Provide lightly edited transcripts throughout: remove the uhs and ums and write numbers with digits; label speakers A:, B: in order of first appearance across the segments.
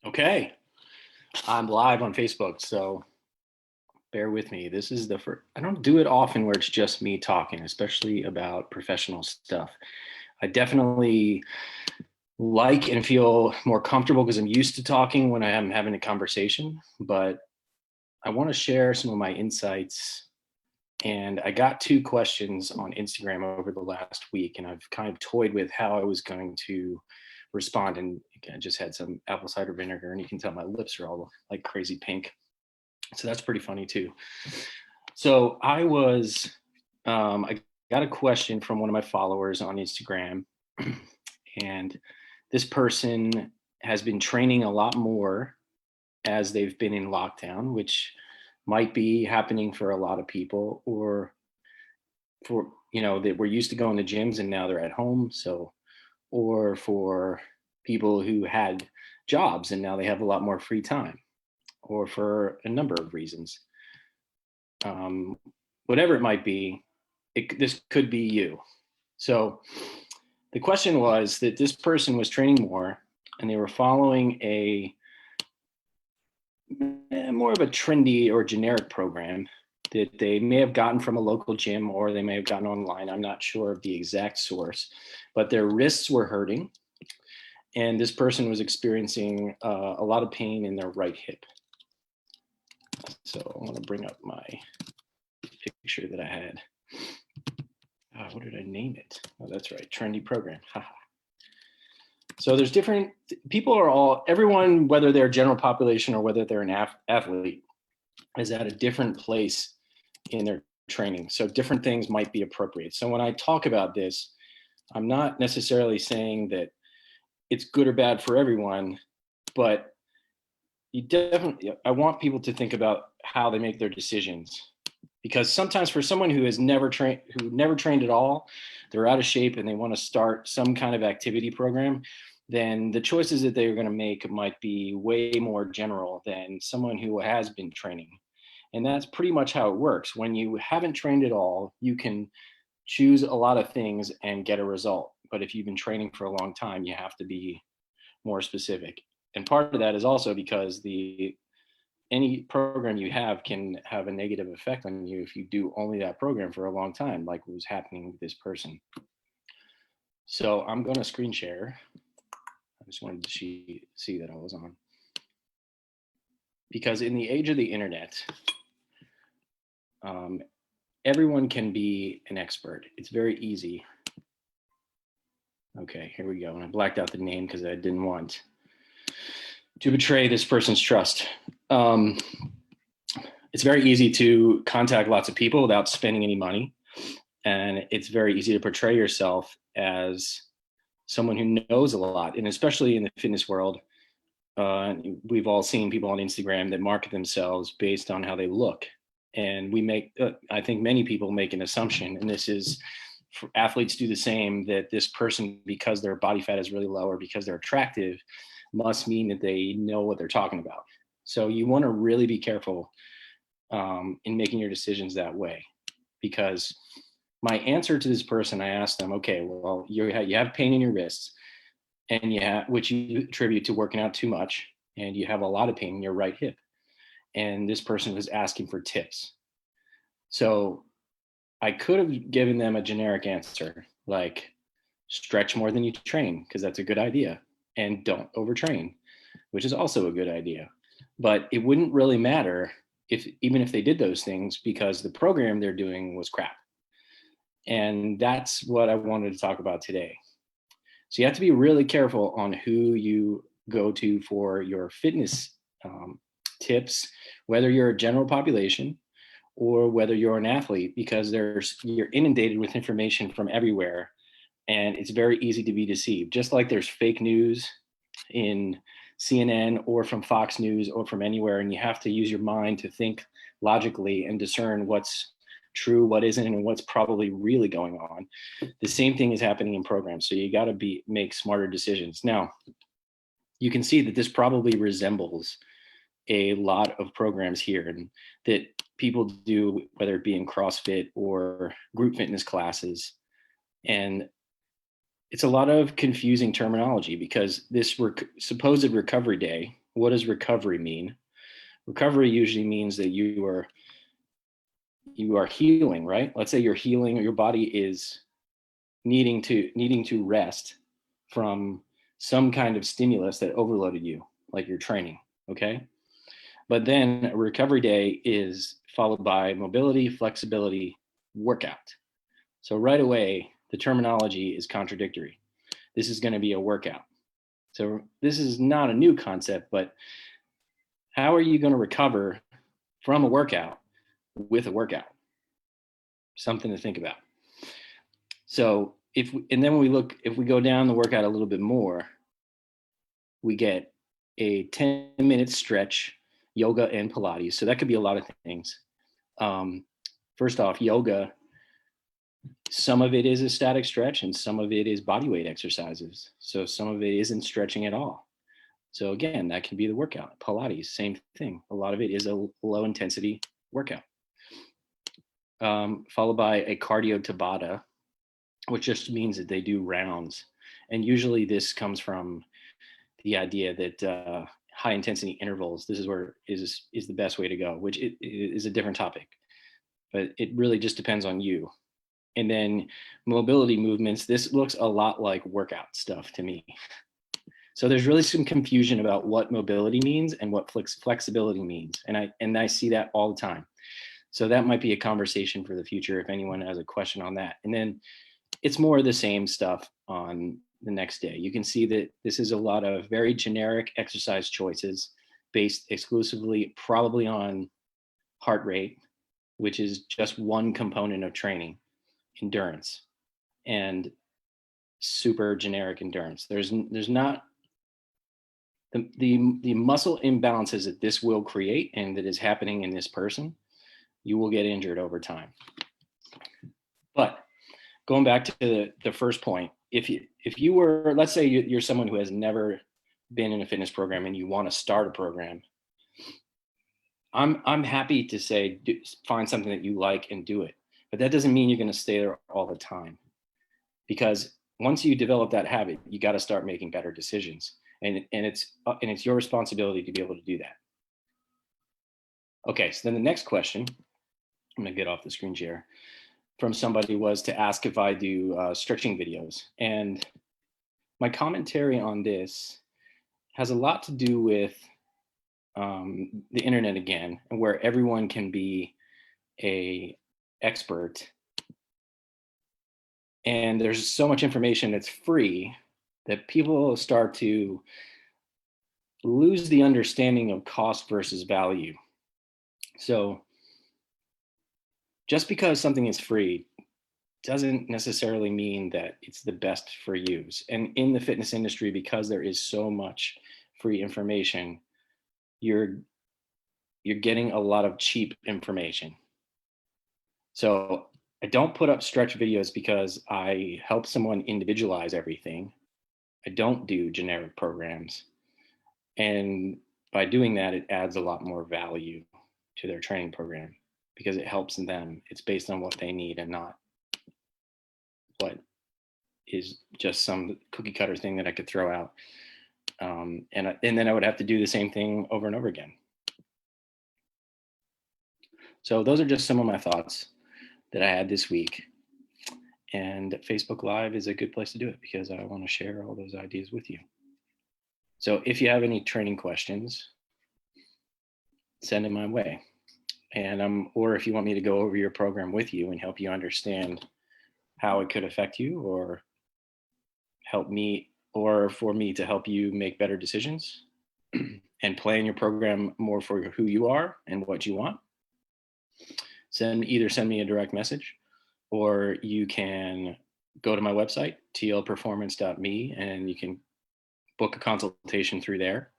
A: Okay, I'm live on Facebook, so bear with me. This is the first, I don't do it often where it's just me talking, especially about professional stuff. I definitely like and feel more comfortable because I'm used to talking when I am having a conversation, but I want to share some of my insights. And I got two questions on Instagram over the last week, and I've kind of toyed with how I was going to respond. And I just had some apple cider vinegar, and you can tell my lips are all like crazy pink. So that's pretty funny too. So I got a question from one of my followers on Instagram, and this person has been training a lot more as they've been in lockdown, which might be happening for a lot of people, or for, that we're used to going to gyms and now they're at home. So, or for people who had jobs and now they have a lot more free time, or for a number of reasons. um, Whatever it might be, this could be you. So the question was that this person was training more and they were following a more of a trendy or generic program that they may have gotten from a local gym or they may have gotten online. I'm not sure of the exact source, but their wrists were hurting. And this person was experiencing a lot of pain in their right hip. So I want to bring up my picture that I had. What did I name it? Oh, that's right. Trendy program. So there's different people are all, everyone, whether they're general population or whether they're an athlete, is at a different place in their training. So different things might be appropriate. So when I talk about this, I'm not necessarily saying that it's good or bad for everyone, but I want people to think about how they make their decisions, because sometimes for someone who never trained at all, they're out of shape and they want to start some kind of activity program, then the choices that they're going to make might be way more general than someone who has been training. And that's pretty much how it works. When you haven't trained at all, you can choose a lot of things and get a result. But if you've been training for a long time, you have to be more specific. And part of that is also because the any program you have can have a negative effect on you if you do only that program for a long time, like what was happening with this person. So I'm going to screen share. I just wanted to see that I was on. Because in the age of the internet, um, everyone can be an expert. It's very easy. Okay, here we go. And I blacked out the name because I didn't want to betray this person's trust. It's very easy to contact lots of people without spending any money. And it's very easy to portray yourself as someone who knows a lot. And especially in the fitness world, we've all seen people on Instagram that market themselves based on how they look. And I think many people make an assumption, and this is, athletes do the same, that this person, because their body fat is really low or because they're attractive, must mean that they know what they're talking about. So you want to really be careful in making your decisions that way. Because my answer to this person, I asked them, okay, well, you have pain in your wrists, and which you attribute to working out too much, and you have a lot of pain in your right hip. And this person was asking for tips. So I could have given them a generic answer like stretch more than you train, because that's a good idea, and don't overtrain, which is also a good idea. But it wouldn't really matter even if they did those things, because the program they're doing was crap. And that's what I wanted to talk about today. So you have to be really careful on who you go to for your fitness tips, whether you're a general population or whether you're an athlete, because you're inundated with information from everywhere, and it's very easy to be deceived. Just like there's fake news in CNN or from Fox News or from anywhere, and you have to use your mind to think logically and discern what's true, what isn't, and what's probably really going on. The same thing is happening in programs. So you got to make smarter decisions. Now, you can see that this probably resembles a lot of programs here, and that people do, whether it be in CrossFit or group fitness classes. And it's a lot of confusing terminology, because this supposed recovery day, what does recovery mean? Recovery usually means that you are healing, right? Let's say you're healing, or your body is needing to rest from some kind of stimulus that overloaded you, like your training. Okay. But then a recovery day is followed by mobility, flexibility, workout. So right away, the terminology is contradictory. This is going to be a workout. So this is not a new concept, but how are you going to recover from a workout with a workout? Something to think about. So and then when we look, if we go down the workout a little bit more, we get a 10-minute stretch, yoga and Pilates. So that could be a lot of things. First off, yoga, some of it is a static stretch and some of it is body weight exercises. So some of it isn't stretching at all. So again, that can be the workout. Pilates, same thing. A lot of it is a low intensity workout. Followed by a cardio Tabata, which just means that they do rounds. And usually this comes from the idea that high intensity intervals, this is where is the best way to go, which it is a different topic, but it really just depends on you. And then mobility movements, this looks a lot like workout stuff to me. So there's really some confusion about what mobility means and what flexibility means. And I see that all the time. So that might be a conversation for the future if anyone has a question on that. And then it's more of the same stuff on the next day. You can see that this is a lot of very generic exercise choices based exclusively probably on heart rate, which is just one component of training, endurance, and super generic endurance. There's not the muscle imbalances that this will create and that is happening in this person. You will get injured over time. But going back to the first point, if you were, let's say you're someone who has never been in a fitness program and you want to start a program, I'm happy to say find something that you like and do it. But that doesn't mean you're going to stay there all the time, because once you develop that habit, you got to start making better decisions, and it's your responsibility to be able to do that. Okay, so then the next question, I'm going to get off the screen share, from somebody was to ask if I do stretching videos. And my commentary on this has a lot to do with the internet again, and where everyone can be a expert. And there's so much information that's free that people start to lose the understanding of cost versus value. So just because something is free doesn't necessarily mean that it's the best for use. And in the fitness industry, because there is so much free information, you're getting a lot of cheap information. So I don't put up stretch videos because I help someone individualize everything. I don't do generic programs. And by doing that, it adds a lot more value to their training program because it helps them. It's based on what they need and not what is just some cookie cutter thing that I could throw out. And then I would have to do the same thing over and over again. So those are just some of my thoughts that I had this week. And Facebook Live is a good place to do it because I want to share all those ideas with you. So if you have any training questions, send them my way. And or if you want me to go over your program with you and help you understand how it could affect you, or help me, or for me to help you make better decisions and plan your program more for who you are and what you want, either send me a direct message, or you can go to my website, tlperformance.me, and you can book a consultation through there.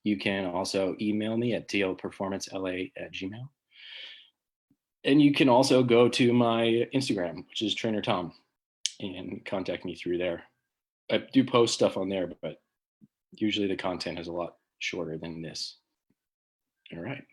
A: You can also email me at tlperformancela@gmail. And you can also go to my Instagram, which is Trainer Tom, and contact me through there. I do post stuff on there, but usually the content is a lot shorter than this. All right.